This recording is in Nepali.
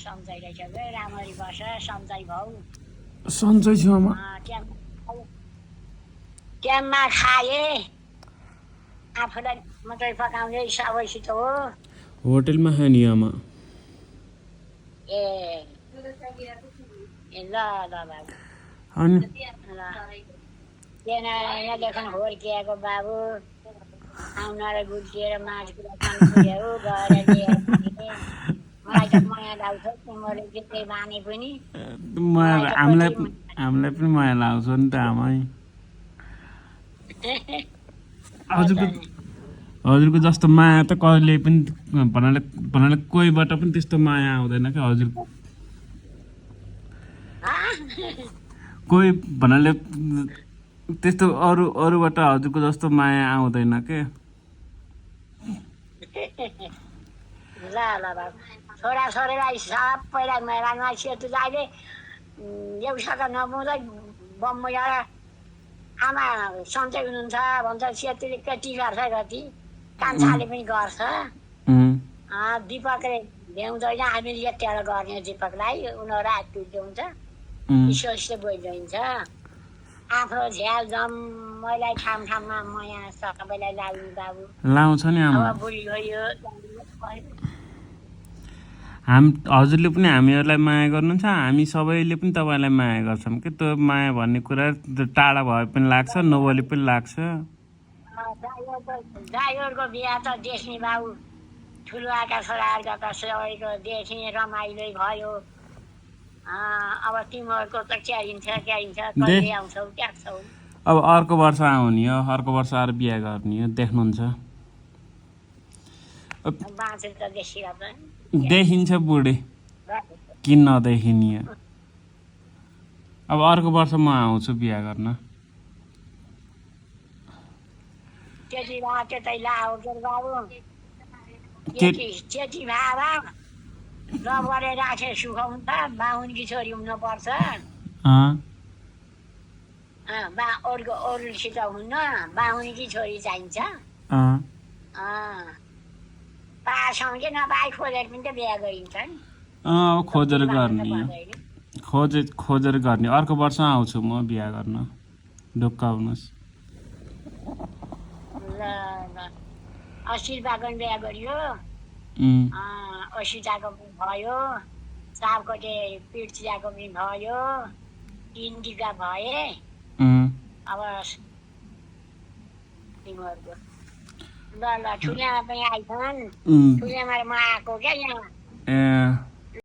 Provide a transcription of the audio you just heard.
सन्चै रहेछ बे राम्ररी बस सन्चै भाउ सन्चै छु आमा ट्याममा खाए आफूलाई मात्रै पकाउने सबैसित हो होटलमा खाने आमा ए ल ल बाबु अनि ल यहाँ लेखन हुर्किएको बाबु आउन र गुल्टिएर मासु खानु पुग्यो गएर लिएर मलाई त माया लाग्छ तिमीहरूले जेकै माने पनि हामीलाई पनि माया लाग्छ नि त आमा हजुरको जस्तो माया त कहिले पनि भन्नाले कोहीबाट पनि त्यस्तो माया आउँदैन क्या हजुर कोही भन्नाले त्यस्तो अरूबाट हजुरको जस्तो माया आउँदैन के ल ल बाबु छोराछोरीलाई सबैलाई मेलामा सेतुलाई एउटाका नपुग्दै बम्बईबाट आमा सन्चै हुनुहुन्छ भन्छ सेतुले कति गर्छ कति कान्छाले पनि गर्छ दिपकले भ्याउँदैन हामीले यतिवटा गर्ने दिपकलाई उनीहरू आत्तु ल्याउँछ ईश्वरले बोलिदिन्छ आफ्नो झ्याल जम्मैलाई ठाउँमा माया सबैलाई लाग्नु बाबु लाउँछ नि आमा अब बुढी गयो हजुरले पनि हामीहरूलाई माया गर्नुहुन्छ हामी सबैले पनि तपाईँलाई माया गर्छौँ कि त्यो माया भन्ने कुरा टाढा भए पनि लाग्छ नबोली पनि लाग्छ ड्राइभरको बिहा त देख्ने बाबु ठुलोआका छोराहरूका त सबैको देख्ने रमाइलो भयो अब तिमीहरूको त क्यारिन्छ कहिले आउँछौ क्या छौ अब अर्को वर्ष आउने हो अर्को वर्ष आएर बिहा गर्ने हो देख्नुहुन्छ बाँचेर त देखिरा त देखिन्छ बुढे किन नदेखिने अब अर्को वर्ष म आउँछु बिहा गर्न त्यति भए त्यतै लाओ के बाबु त्यति भए लबरे राखे सुखाउनु त बाहुनकी छोरी हुनुपर्छ अरूसित हुन्न बाहुनकी छोरी चाहिन्छ पासँग कि नपाए खोजेर पनि त बिहा गरिन्छ नि खोजेर गर्ने अर्को वर्ष आउँछु म बिहा गर्न ढुक्क आउनुहोस् ल ल अश्विताको पनि बिहा गरियो अश्विताको पनि भयो सापकोटे पिर्चियाको पनि भयो 3 टिका भए अब तिमीहरूको ल ल ठुलियामा पनि आइछन् ठुलियामा म आएको क्या यहाँ